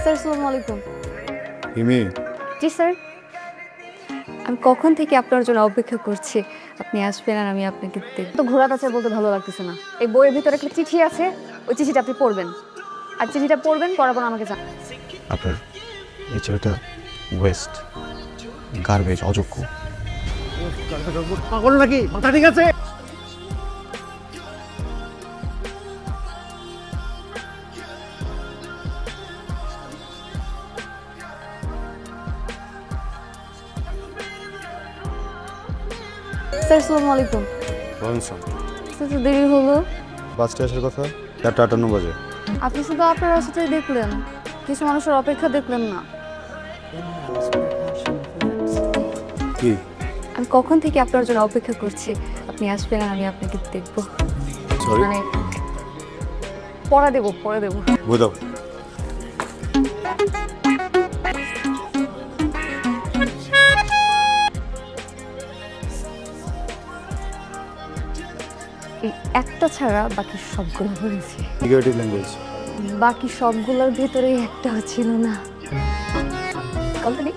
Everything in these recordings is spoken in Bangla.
স্যার আসসালামু আলাইকুম। হিমি। জি স্যার, আমি কখন থেকে আপনার জন্য অপেক্ষা করছি, আপনি আসবেন আর আমি আপনাকে দেখব। তো ঘোড়া কাছে বলতে ভালো লাগতেছে না। এই বইয়ের ভিতরে একটা চিঠি আছে, ওই চিঠিটা আপনি পড়বেন, আর চিঠিটা পড়বেন পড়ার পর আমাকে জানান। আপনার এই ছেলেটা ওয়েস্ট, গার্বেজ, অযোগ্য। পাগল নাকি? মাথা ঠিক আছে? স্যার আসসালামু আলাইকুম। স্যার তো দেরি হলো। বাসটা আসার কথা 4:58 বাজে। আপনি শুধু আপনার রাস্তায় দেখলেন, কিছু মানুষের অপেক্ষা দেখলেন না। কি? আমি কখন থেকে আপনার জন্য অপেক্ষা করছি, আপনি আসবেন আর আমি আপনাকে দেখব। সরি, মানে পড়া দেবো, পড়ে দেবো। বই দাও। এই একটা ছাড়া বাকি সবগুলো পড়েছি। Figurative language. বাকি সবগুলোর ভেতরেই একটা ছিল না। কলকাতা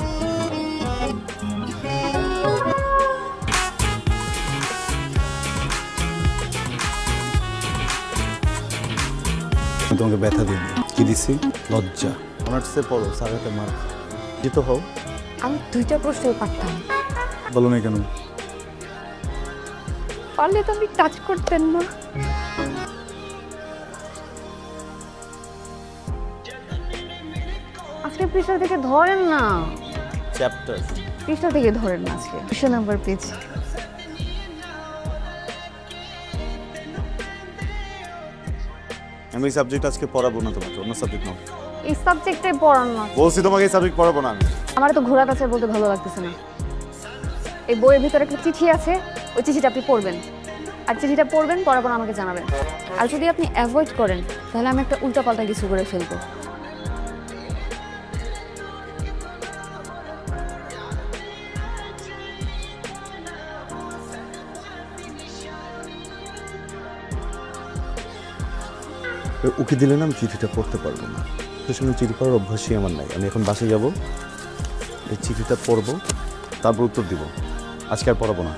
তোমাকে ব্যথা দিই কি দিছি? লজ্জা। অনার্সে পড়ো, সারাতে মার জিত হও। আমি 2টা প্রশ্নই পারতাম। বলো না কেন? পারলে তো আপনি টাচ করতেন না। আজকে পৃষ্ঠা থেকে ধরেন না। চ্যাপ্টার পৃষ্ঠা থেকে ধরেন না আজকে। পৃষ্ঠা নাম্বার পেজ। আমি এই সাবজেক্ট আজকে পড়াবো না তোমাকে, অন্য সাবজেক্ট নাও। এই সাবজেক্টে পড়ান না। বলছি তোমাকে এই সাবজেক্ট পড়াবো না আমি। আমার তো ঘোড়া কাছে বলতে ভালো লাগতেছে না। এই বইয়ের ভিতরে একটা চিঠি আছে, ওই চিঠিটা আপনি পড়বেন, আর চিঠিটা পড়বেন পড়ার পর আমাকে জানাবেন। আর যদি আপনি অ্যাভয়েড করেন তাহলে আমি একটা উল্টাপাল্টা কিছু করে ফেলবো। ওকে দিলে না আমি চিঠিটা পড়তে পারবো না। তোর সঙ্গে চিঠি পড়ার অভ্যাসই আমার নাই। আমি এখন বাসে যাব, এই চিঠিটা পড়বো, তারপর উত্তর দিব। আজকে আর পড়াবো না।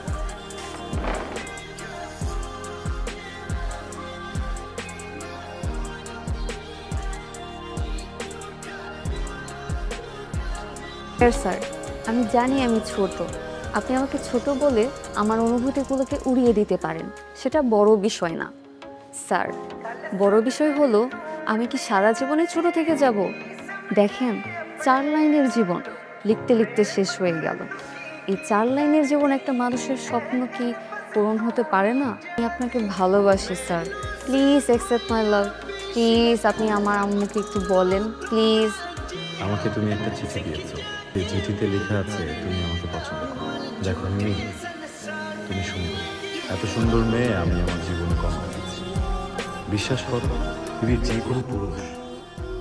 স্যার আমি জানি আমি ছোট, আপনি আমাকে ছোট বলে আমার অনুভূতিগুলোকে উড়িয়ে দিতে পারেন, সেটা বড় বিষয় না। স্যার বড় বিষয় হলো আমি কি সারা জীবনে ছোট থেকে যাব? দেখেন 4 লাইনের জীবন লিখতে লিখতে শেষ হয়ে গেল। এই 4 লাইনের জীবন একটা মানুষের স্বপ্ন কি পূরণ হতে পারে না? আমি আপনাকে ভালোবাসি sir, please accept my love. Please আপনি আমার আম্মুকে একটু বলেন প্লিজ। আমাকে তুমি একটা চিঠি দিয়েছো, এই চিঠিতে লেখা আছে তুমি আমাকে পছন্দ করো। দেখো আমি, তুমি সুন্দর, এত সুন্দর মেয়ে আমি আমার জীবনে কম দেখেছি। বিশ্বাস করো পৃথিবীর যে কোনো পুরুষ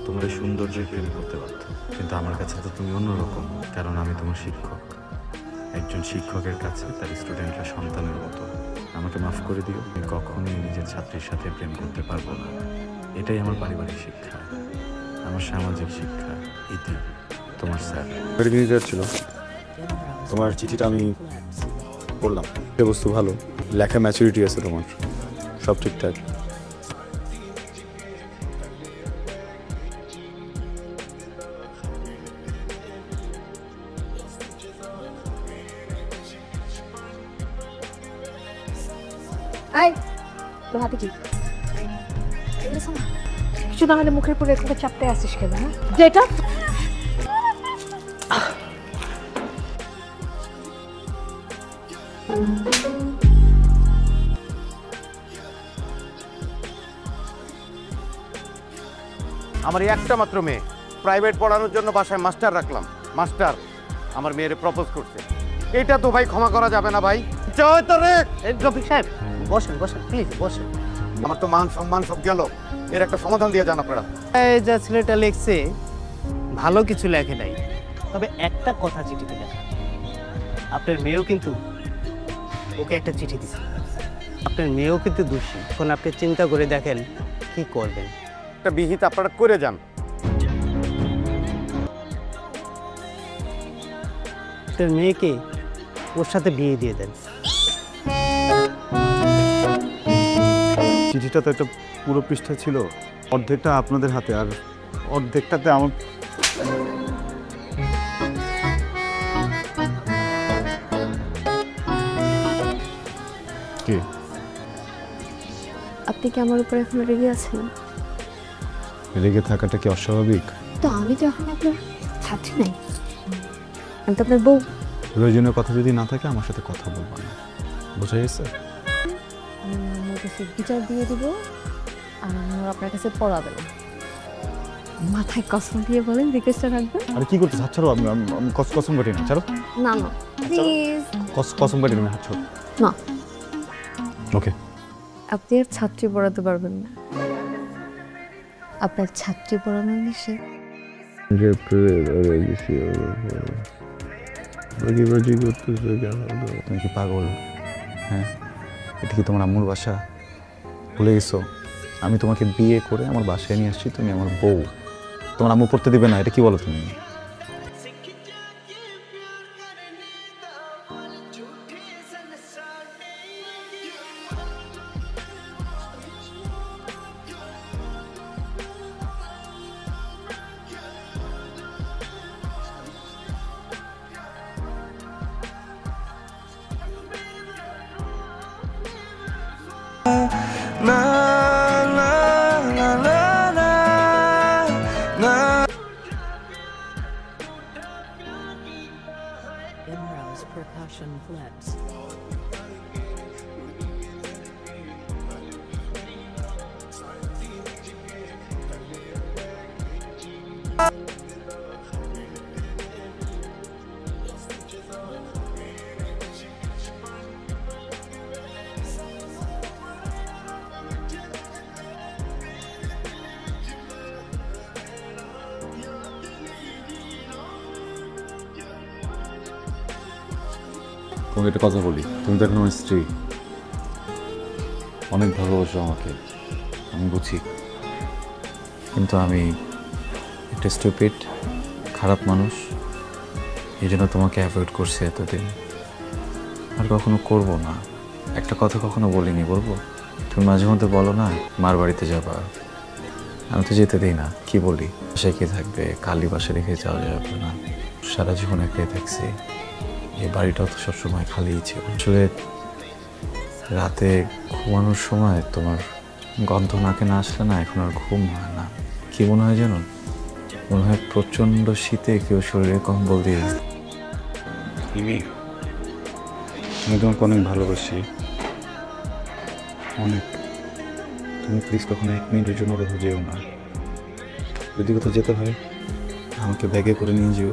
তোমার এই সৌন্দর্যে প্রেম করতে পারত, কিন্তু আমার কাছে তো তুমি অন্যরকম, কারণ আমি তোমার শিক্ষক। একজন শিক্ষকের কাছে তার স্টুডেন্টরা সন্তানের মতো। আমাকে মাফ করে দিও, আমি কখনোই নিজের ছাত্রীর সাথে প্রেম করতে পারবো না। এটাই আমার পারিবারিক শিক্ষা, আমার সামাজিক শিক্ষা। ইতি, তোমার স্যার। ছিল তোমার চিঠিটা আমি পড়লাম, বস্তু ভালো, লেখা ম্যাচুরিটি আছে তোমার, সব ঠিকঠাক। হাতে কি কিছু না হলে মুখের উপরে এরকম চাপতে আসিস কেন? যেটা আমার একটা মাত্র মেয়ে, প্রাইভেট পড়ানোর জন্য বাসায় মাস্টার রাখলাম। মাস্টার আমার মেয়েরে প্রপোজ করছে, এটা তো ভাই ক্ষমা করা যাবে না ভাই। জয় তো রে রফিক সাহেব, বসেন বসেন প্লিজ বসেন। আমার তো মান সম্মান সব গেল, এর একটা সমাধান দিয়ে যান আপনারা। যা ছেলেটা লেখছে ভালো কিছু লেখে নাই, তবে একটা কথা চিঠিতে লেখা, আপনার মেয়েও কিন্তু ওকে একটা চিঠি দিছে। আপনার মেয়েও কিন্তু দোষী। এখন আপনি চিন্তা করে দেখেন কি করবেন। একটা বিহিত আপনারা করে যান। আপনার মেয়েকে ওর সাথে বিয়ে দিয়ে দেন। চিঠিটা তো একটা পুরো পৃষ্ঠা ছিল, অর্ধেকটা আপনাদের হাতে আর অর্ধেকটাতে আমার। কি আপনি কি আমার উপর এখন রেগে আছেন? রেগে থাকাটা কি অস্বাভাবিক? তো আমি তো এখন আপনার ছাত্রী নাই, আমি তো আপনার বউ। প্রয়োজনীয় কথা যদি না থাকে আমার সাথে কথা বলবো না, বোঝা গেছে? আমি আমার কাছে বিচার দিয়ে দিব আর আমি আপনার কাছে পড়াবে না। মাথায় কসম দিয়ে বলেন রিকোয়েস্টটা রাখবেন। আরে কি করতে ছাড়ো, আমি কসম কাটি না, ছাড়ো। না না প্লিজ। কসম কাটি না, হাত ছাড়ো। না, ওকে। আপনি আর ছাত্রী পড়াতে পারবেন না, আপনার ছাত্রী পড়ানো নিষেধ। তুমি কি পাগল? হ্যাঁ, এটা কি তোমার আম্মুর বাসা? ভুলে গেছো আমি তোমাকে বিয়ে করে আমার বাসায় নিয়ে আসছি, তুমি আমার বউ। তোমার আম্মু পড়তে দিবে না, এটা কি বলো তুমি? Imro's percussion flips. তোমাকে একটা কথা বলি, তুমি তো এখন আমার স্ত্রী, অনেক ভালোবাসো আমাকে, আমি বুঝি। কিন্তু আমি একটা স্টুপিড খারাপ মানুষ, এই জন্য তোমাকে অ্যাভয়েড করছি এতদিন। আর কখনো করব না। একটা কথা কখনো বলিনি, বলবো? তুমি মাঝে মধ্যে বলো না মার বাড়িতে যাবা, আমি তো যেতে দিই না। কি বলি, বাসায় কে থাকবে, কালি বাসা রেখে যাওয়া যাবে না। সারা জীবন একাই থাকছি, এই বাড়িটাও তো সবসময় খালিই ছিল। আসলে রাতে ঘুমানোর সময় তোমার গন্ধ নাকে না আসলে না এখন আর ঘুম হয় না। কি মনে হয় জানো, মনে হয় প্রচণ্ড শীতে কেউ শরীরে কম্বল দিয়ে। আমি তোমাকে অনেক ভালোবাসি, অনেক। তুমি প্লিজ কখনো 1 মিনিটের জন্য কোথাও যেও না। যদি কোথাও যেতে হয় আমাকে ব্যাগে করে নিয়ে যেও।